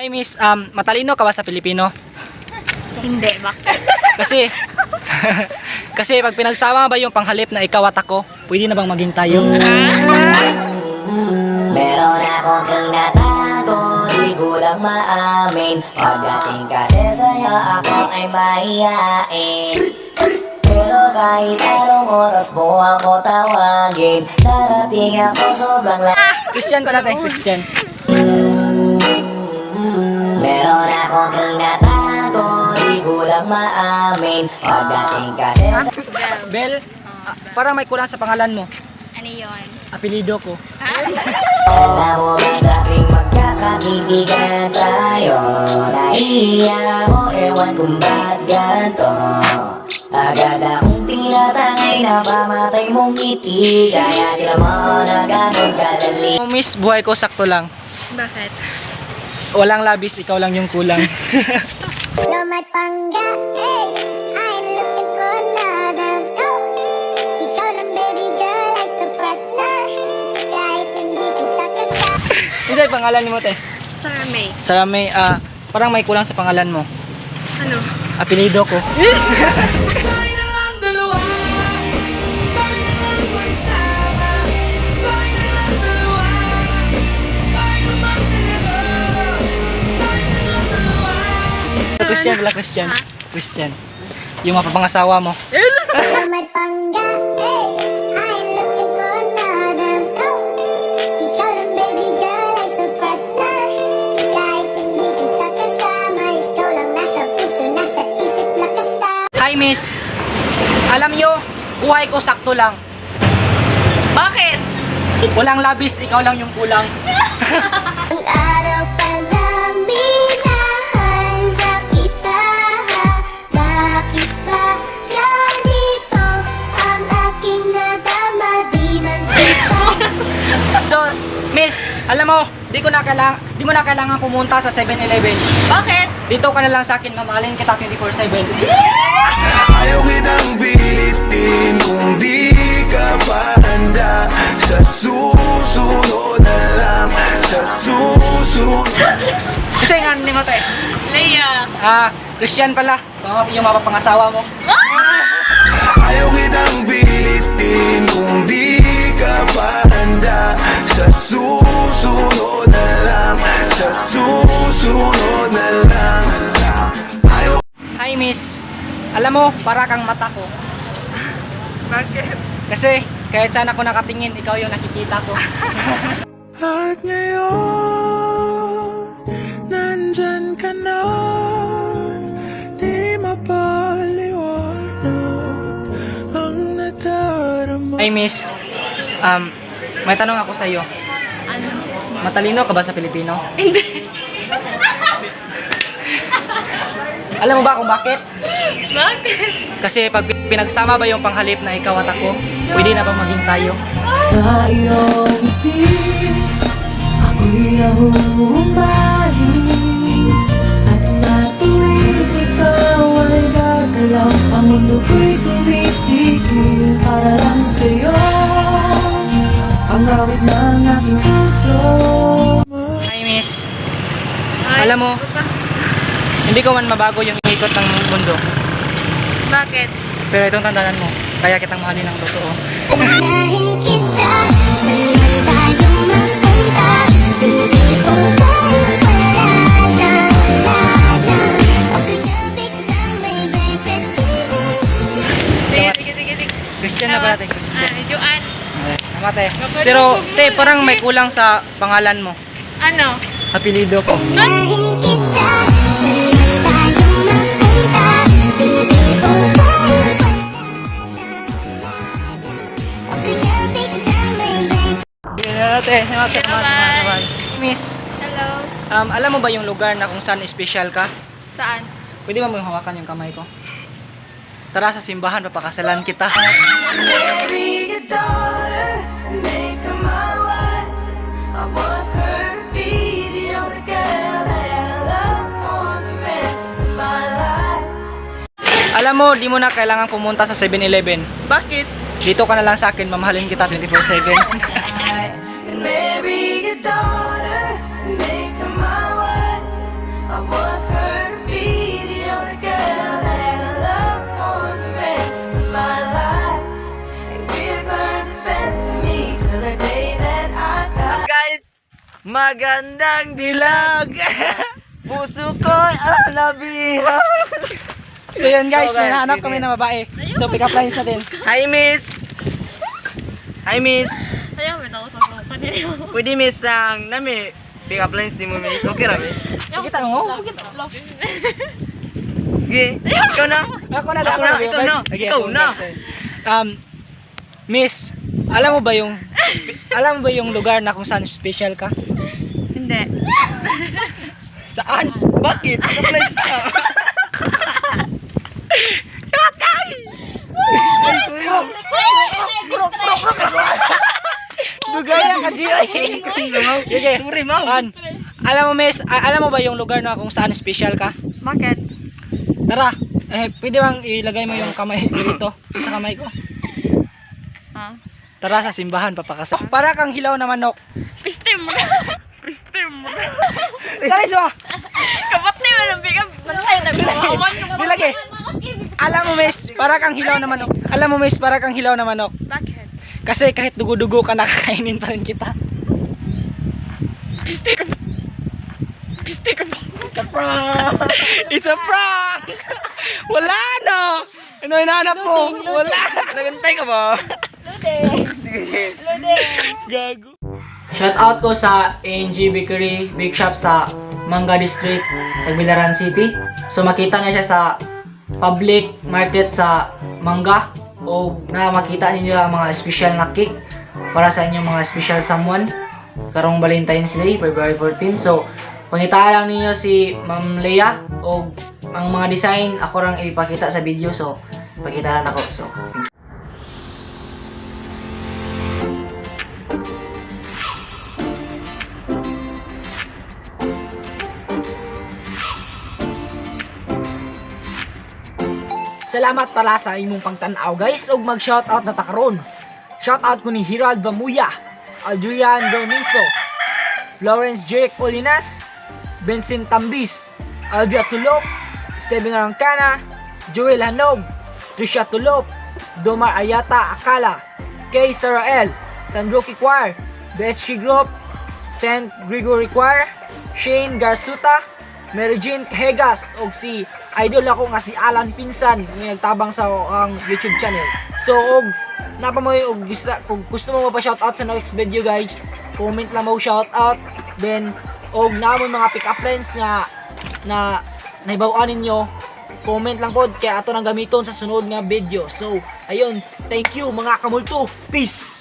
Hi miss, matalino ka ba sa Pilipino? Hindi, bakit? Kasi kasi pag pinagsama ba yung panghalip na ikaw at ako, pwede na bang maging tayo? Meron akong tinatago, di ko lang maamin. Pagdating kasi sa'yo ako ay mahihain. Pero kahit anong oras mo ako tawagin, darating ako sobrang Christian pala tayo, Christian. Meron akong tinatago, di ko lang maamin. Pagdating kasi Bel, parang may kulang sa pangalan mo. Ano yun? Apelido ko. alam mo ba sa tuwing magkakaibigan tayo, nahihiya mo, ewan kung ba't ganto. Agad akong tinatangay na pamatay mong ngiti, kaya tila mo na gano'n kadali. Oh, miss, buhay ko sakto lang. Bakit? Walang labis, ikaw lang yung kulang. Lumad pangga, hey, I'm looking for another. Oh, ikaw lang baby girl, ay surprise na. Kahit hindi kita kasama. Isa yung pangalan mo, te? Sarah May. Sarah May, parang may kulang sa pangalan mo. Ano? Apelido ko. Christian pala, Christian. Ha? Christian. Yung mapapangasawa mo. Lumad pangga, hey, I'm looking for another. Oh, ikaw lang baby girl, ay surprise na. Kahit hindi kita kasama, ikaw lang nasa puso, nasa isip, lakas na. Hi, miss. Alam nyo, buhay ko sakto lang. Bakit? Walang labis, ikaw lang yung kulang. Ang araw pa lang minahanda kita. Bakit ba ganito ang aking nadama? Di man kita. So, miss, alam mo, di mo na kailangan pumunta sa 7-Eleven. Bakit? Dito ka na lang sa akin, mamahalin kita 24/7. Ayaw kitang pilitin kung di ka pa handa. Sa susunod na lang, sa susunod. Kasi yung ano mo, te? Leia. Christian pala. Yung mapapangasawa mo. Ayaw kitang pilitin kung di ka pa handa. Sa susunod na lang, sa susunod na lang. Ayaw. Hi, miss. Alam mo, para kang mata ko. Bakit? Kasi, kahit saan ako nakatingin, ikaw yung nakikita ko. At ngayon, nandyan ka na. Di mapaliwanag ang nadarama. Hi, miss. May tanong ako sa'yo. Ano? Matalino ka ba sa Pilipino? Hindi. Alam mo ba kung bakit? Bakit? Kasi pag pinagsama ba yung panghalip na ikaw at ako, pwede na bang maging tayo? Sa iyong ngiti, ako'y nahuhumaling. At sa tuwing ikaw ay gagalaw, ang mundo ko'y tumitigil para lang sa'yo. Ang awit ng aking puso. Hi, miss. Alam mo, hindi ko man mabago yung ikot ng mundo. Bakit? Pero itong tandaan mo, kaya kitang mahalin ng totoo. Unahin kita, sa'yo tayo magpunta. Hindi ko pala. Pagkakabit ng may breakfast. Sige. Christian na pala, te. Christian. Joanne. Tama, te. Pero, te, parang may kulang sa pangalan mo. Ano? Apelido ko. Unahin kita, sa'yo tayo magpunta. Hindi ko pala. Pagkakabit ng may breakfast. Miss, Hello. alam mo ba yung lugar na kung saan special ka? Saan? Pwede ba mo yung hawakan yung kamay ko? Tara sa simbahan, papakasalan kita. Marry your daughter, make her my wife. I want her to be the only girl that I love for the rest of my life. Alam mo, di mo na kailangan pumunta sa 7-Eleven. Bakit? Dito ka na lang sa akin, mamahalin kita 24/7. And marry your daughter, make her my wife. Magandang dilag. Puso ko'y alabira. So yun guys, may Okay, nahanap sige. kami na babae. So pick up lines natin. Hi, miss. Hi, miss. Ayaw, may nausap kanina. Pwede, miss, ang nami. Pick up lines di mo, miss. Okay ra, miss. Kita mo? Okay. Ikaw na. Ako na, Ako na, ikaw na. Okay, Ikaw ako, na. guys. Miss, alam mo ba yung lugar na kung saan special ka? Hindi. Saan? Bakit? Pick up lines ka. Ay, sorry mo. Lugaya ka, Gio. Sige. Sorry, ma'am. Alam mo, miss, alam mo ba yung lugar na kung saan special ka? Bakit? Tara, pwede bang ilagay mo yung kamay dito sa kamay ko? Ha? Tara sa simbahan, papakasal. Para kang hilaw na manok. Pistim mo na. Pistim mo na. Dali, so. Kapat na yun ang bigam. Manay na bimaman. Dilagi. Alam mo, miss, para kang hilaw na manok. Alam mo, miss, para kang hilaw na manok. Bakit? Kasi kahit dugo-dugo ka, nakakainin pa rin kita. Piste ka ba? It's a prank! It's a prank! Wala na! Ano hinahanap mo? Wala! Nagantay ka ba? Lude. Lude. Gago. Shout out ko sa ANG Bakery Bake Shop sa Manga District, Tagbilaran City. So makita niya siya sa public market sa Manga o na makita ninyo ang mga special na cake para sa inyong mga special someone karong Valentine's Day, February 14. So pangitaan lang ninyo si Ma'am Leia o ang mga design ako rang ipakita sa video. So pakita lang ako. So salamat pala sa imong pangtanaw guys ug mag shoutout na ta karon. Shoutout ko ni Hirald Bamuya, Adrian Bermiso, Lawrence Jake Olinas, Benson Tambis, Alvia Tulop, Steven Arangcana, Joel Hanog, Trisha Tulop, Domar Ayata Akala, Kay Sarael, Sandroki Choir, Betchy Group, St. Gregory Choir, Shane Garsuta, Mary Jane Hegas og si idol ako nga si Alan Pinsan nga nagtabang sa ang YouTube channel. So og napa mo og kung gusto mo pa shoutout sa next video guys, comment lang mo shoutout. Then og namon mga pick up lines nga na naibaw-an ninyo, comment lang pod kay ato nang gamiton sa sunod nga video. So ayun, thank you mga kamulto. Peace.